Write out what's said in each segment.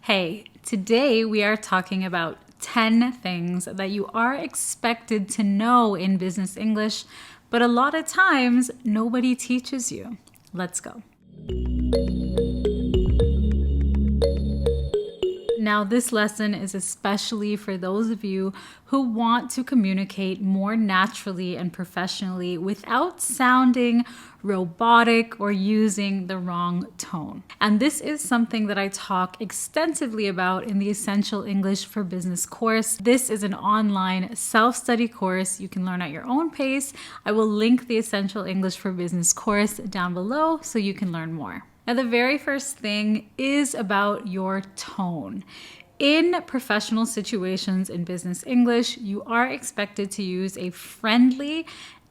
Hey, today we are talking about 10 things that you are expected to know in business English, but a lot of times nobody teaches you. Let's go. Now, this lesson is especially for those of you who want to communicate more naturally and professionally without sounding robotic or using the wrong tone. And this is something that I talk extensively about in the Essential English for Business course. This is an online self-study course you can learn at your own pace. I will link the Essential English for Business course down below so you can learn more. Now, the very first thing is about your tone. In professional situations in business English, you are expected to use a friendly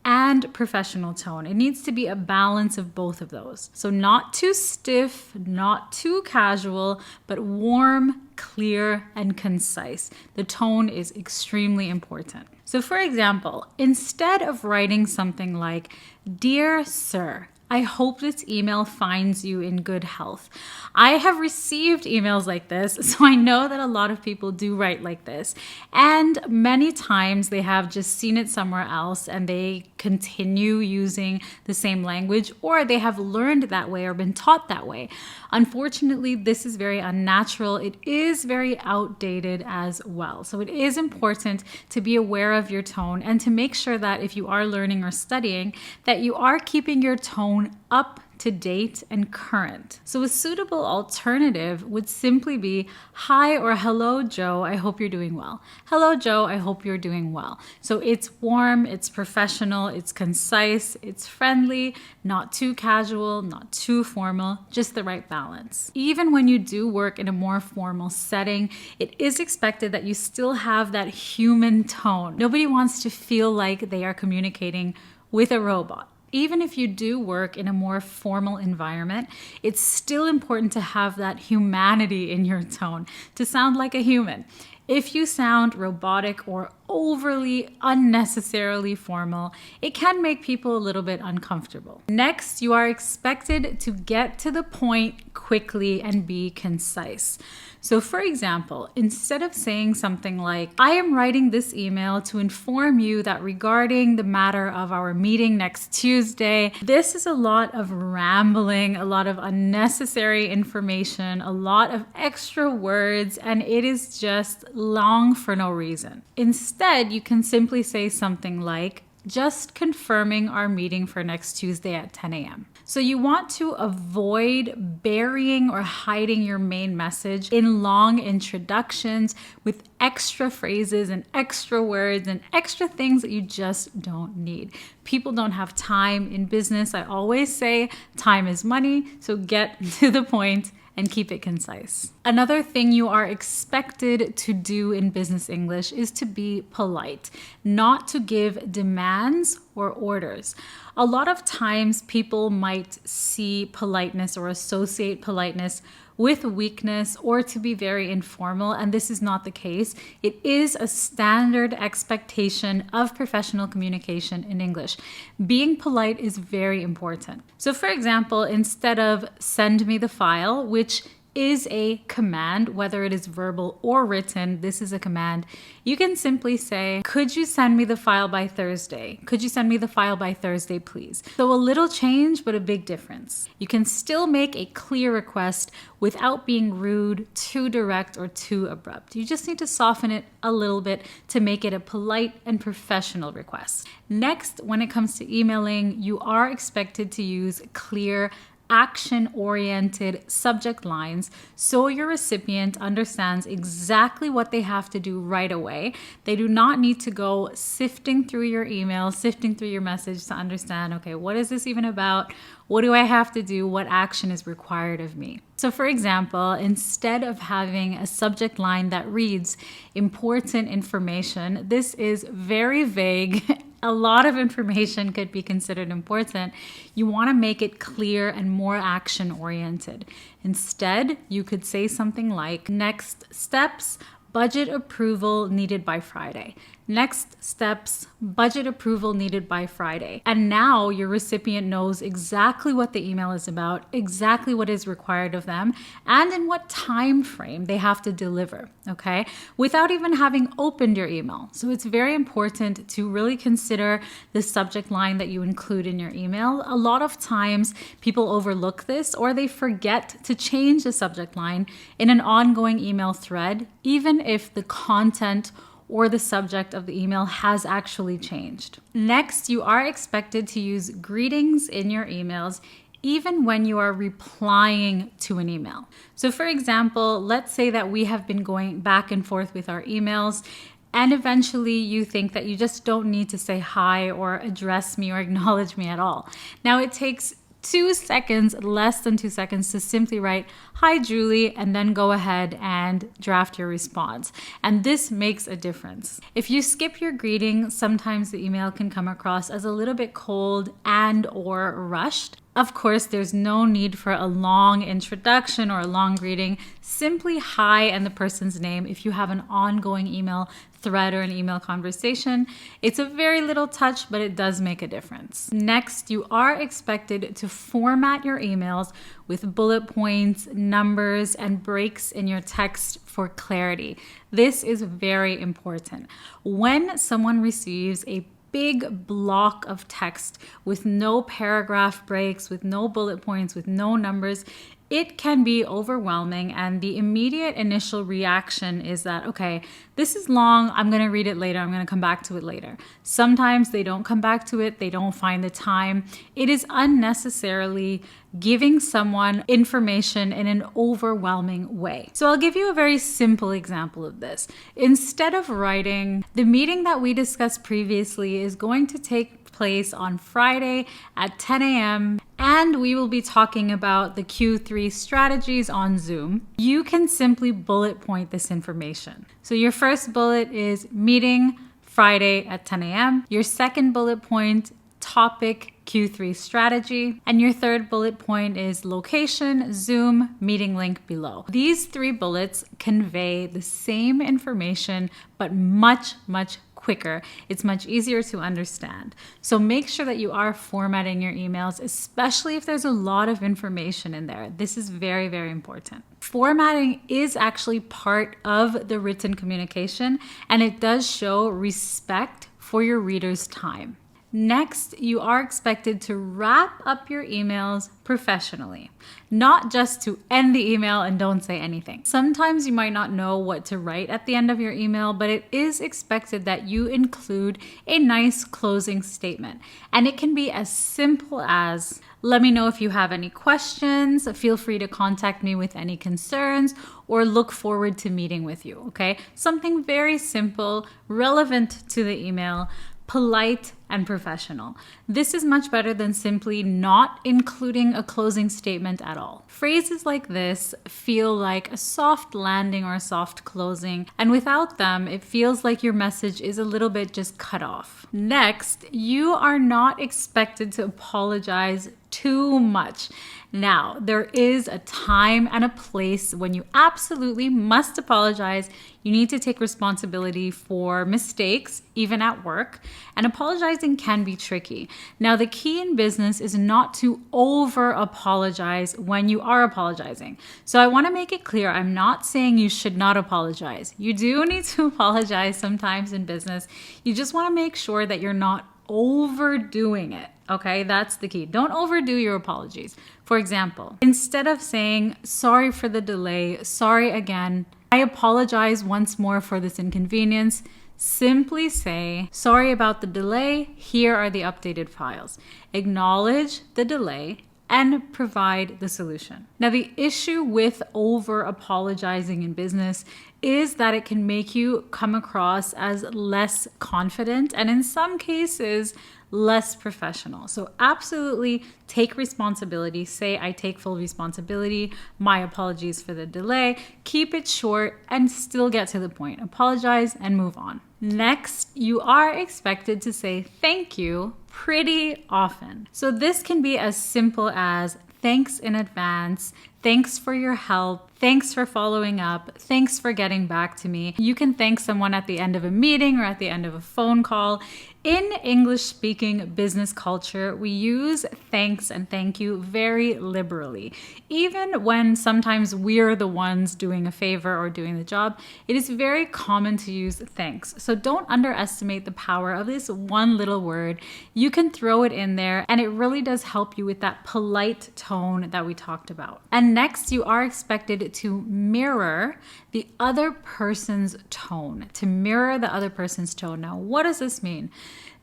and professional tone. It needs to be a balance of both of those. So not too stiff, not too casual, but warm, clear, and concise. The tone is extremely important. So for example, instead of writing something like, "Dear Sir, I hope this email finds you in good health." I have received emails like this, so I know that a lot of people do write like this. And many times they have just seen it somewhere else and they continue using the same language, or they have learned that way or been taught that way. Unfortunately, this is very unnatural. It is very outdated as well. So it is important to be aware of your tone and to make sure that if you are learning or studying, that you are keeping your tone up to date and current. So a suitable alternative would simply be, "Hi" or "Hello, Joe, I hope you're doing well." "Hello, Joe, I hope you're doing well." So it's warm, it's professional, it's concise, it's friendly, not too casual, not too formal, just the right balance. Even when you do work in a more formal setting, it is expected that you still have that human tone. Nobody wants to feel like they are communicating with a robot. Even if you do work in a more formal environment, it's still important to have that humanity in your tone, to sound like a human. If you sound robotic or overly unnecessarily formal, it can make people a little bit uncomfortable. Next, you are expected to get to the point quickly and be concise. So for example, instead of saying something like, "I am writing this email to inform you that regarding the matter of our meeting next Tuesday," this is a lot of rambling, a lot of unnecessary information, a lot of extra words, and it is just long for no reason. Instead, you can simply say something like, "Just confirming our meeting for next Tuesday at 10 a.m. So you want to avoid burying or hiding your main message in long introductions with extra phrases and extra words and extra things that you just don't need. People don't have time in business. I always say time is money, so get to the point and keep it concise. Another thing you are expected to do in business English is to be polite, not to give demands or orders. A lot of times people might see politeness or associate politeness with weakness or to be very informal, and this is not the case. It is a standard expectation of professional communication in English. Being polite is very important. So for example, instead of "send me the file," which is a command, whether it is verbal or written, this is a command. You can simply say, "Could you send me the file by Thursday? Could you send me the file by Thursday, please?" So a little change, but a big difference. You can still make a clear request without being rude, too direct, or too abrupt. You just need to soften it a little bit to make it a polite and professional request. Next, when it comes to emailing, you are expected to use clear, action-oriented subject lines so your recipient understands exactly what they have to do right away. They do not need to go sifting through your email, sifting through your message to understand, okay, what is this even about? What do I have to do? What action is required of me? So for example, instead of having a subject line that reads "important information," this is very vague. A lot of information could be considered important. You want to make it clear and more action-oriented. Instead, you could say something like, "Next steps, budget approval needed by Friday." Next steps, budget approval needed by Friday. And now your recipient knows exactly what the email is about, exactly what is required of them, and in what time frame they have to deliver, okay? Without even having opened your email. So it's very important to really consider the subject line that you include in your email. A lot of times people overlook this or they forget to change the subject line in an ongoing email thread, even if the content or the subject of the email has actually changed. Next, you are expected to use greetings in your emails even when you are replying to an email. So for example, let's say that we have been going back and forth with our emails and eventually you think that you just don't need to say hi or address me or acknowledge me at all. Now it takes 2 seconds, less than 2 seconds, to simply write, "Hi, Julie," and then go ahead and draft your response. And this makes a difference. If you skip your greeting, sometimes the email can come across as a little bit cold and or rushed. Of course, there's no need for a long introduction or a long greeting. Simply hi and the person's name if you have an ongoing email thread or an email conversation. It's a very little touch, but it does make a difference. Next, you are expected to format your emails with bullet points, numbers, and breaks in your text for clarity. This is very important. When someone receives a big block of text with no paragraph breaks, with no bullet points, with no numbers, it can be overwhelming, and the immediate initial reaction is that, okay, this is long, I'm going to read it later, I'm going to come back to it later. Sometimes they don't come back to it, they don't find the time. It is unnecessarily giving someone information in an overwhelming way. So I'll give you a very simple example of this. Instead of writing, "The meeting that we discussed previously is going to take place on Friday at 10 a.m. and we will be talking about the Q3 strategies on Zoom," you can simply bullet point this information. So your first bullet is meeting Friday at 10 a.m. Your second bullet point, topic Q3 strategy. And your third bullet point is location, Zoom, meeting link below. These 3 bullets convey the same information, but much quicker. It's much easier to understand. So make sure that you are formatting your emails, especially if there's a lot of information in there. This is very, very important. Formatting is actually part of the written communication, and it does show respect for your reader's time. Next, you are expected to wrap up your emails professionally, not just to end the email and don't say anything. Sometimes you might not know what to write at the end of your email, but it is expected that you include a nice closing statement. And it can be as simple as, "Let me know if you have any questions, feel free to contact me with any concerns, or look forward to meeting with you," okay? Something very simple, relevant to the email, polite and professional. This is much better than simply not including a closing statement at all. Phrases like this feel like a soft landing or a soft closing, and without them, it feels like your message is a little bit just cut off. Next, you are not expected to apologize too much. Now, there is a time and a place when you absolutely must apologize. You need to take responsibility for mistakes, even at work, and apologizing can be tricky. Now, the key in business is not to over apologize when you are apologizing. So I want to make it clear, I'm not saying you should not apologize. You do need to apologize sometimes in business. You just want to make sure that you're not overdoing it. Okay, that's the key. Don't overdo your apologies. For example, instead of saying, "Sorry for the delay, sorry again, I apologize once more for this inconvenience," simply say, "Sorry about the delay, here are the updated files." Acknowledge the delay and provide the solution. Now, the issue with over apologizing in business is that it can make you come across as less confident and in some cases less professional. So absolutely take responsibility. Say, "I take full responsibility. My apologies for the delay." Keep it short and still get to the point. Apologize and move on. Next, you are expected to say thank you pretty often. So this can be as simple as, "Thanks in advance," Thanks for your help. Thanks for following up. Thanks for getting back to me. You can thank someone at the end of a meeting or at the end of a phone call. In English-speaking business culture, we use thanks and thank you very liberally. Even when sometimes we're the ones doing a favor or doing the job, it is very common to use thanks. So don't underestimate the power of this one little word. You can throw it in there, and it really does help you with that polite tone that we talked about. And next, you are expected to mirror the other person's tone, to mirror the other person's tone. Now, what does this mean?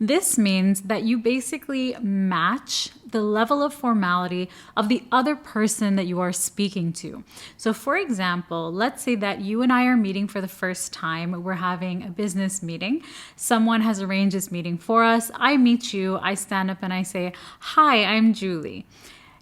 This means that you basically match the level of formality of the other person that you are speaking to. So for example, let's say that you and I are meeting for the first time. We're having a business meeting. Someone has arranged this meeting for us. I meet you, I stand up and I say, "Hi, I'm Julie."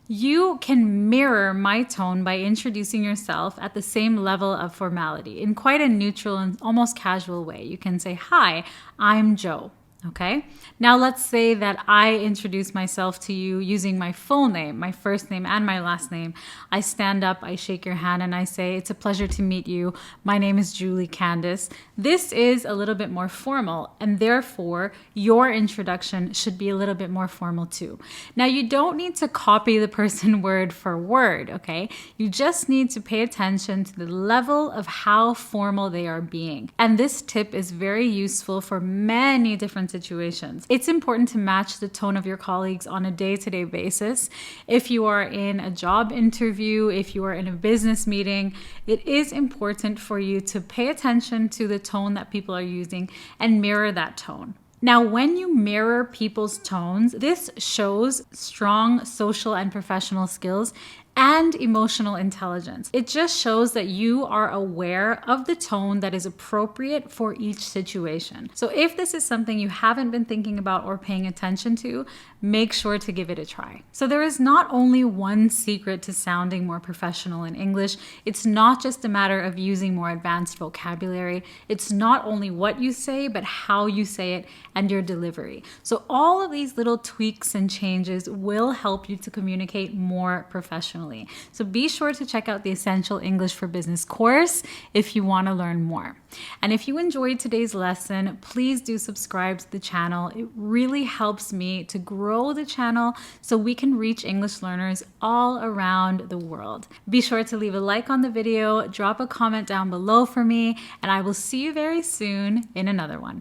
You can mirror my tone by introducing yourself at the same level of formality in quite a neutral and almost casual way. You can say, "Hi, I'm Joe." Okay. Now let's say that I introduce myself to you using my full name, my first name and my last name. I stand up, I shake your hand and I say, "It's a pleasure to meet you. My name is Julie Candice." This is a little bit more formal, and therefore your introduction should be a little bit more formal too. Now you don't need to copy the person word for word, okay? You just need to pay attention to the level of how formal they are being. And this tip is very useful for many different situations. It's important to match the tone of your colleagues on a day-to-day basis. If you are in a job interview, if you are in a business meeting, it is important for you to pay attention to the tone that people are using and mirror that tone. Now, when you mirror people's tones, this shows strong social and professional skills and emotional intelligence. It just shows that you are aware of the tone that is appropriate for each situation. So if this is something you haven't been thinking about or paying attention to, make sure to give it a try. So there is not only one secret to sounding more professional in English. It's not just a matter of using more advanced vocabulary. It's not only what you say, but how you say it and your delivery. So all of these little tweaks and changes will help you to communicate more professionally. So be sure to check out the Essential English for Business course if you want to learn more. And if you enjoyed today's lesson, please do subscribe to the channel. It really helps me to grow the channel so we can reach English learners all around the world. Be sure to leave a like on the video, drop a comment down below for me, and I will see you very soon in another one.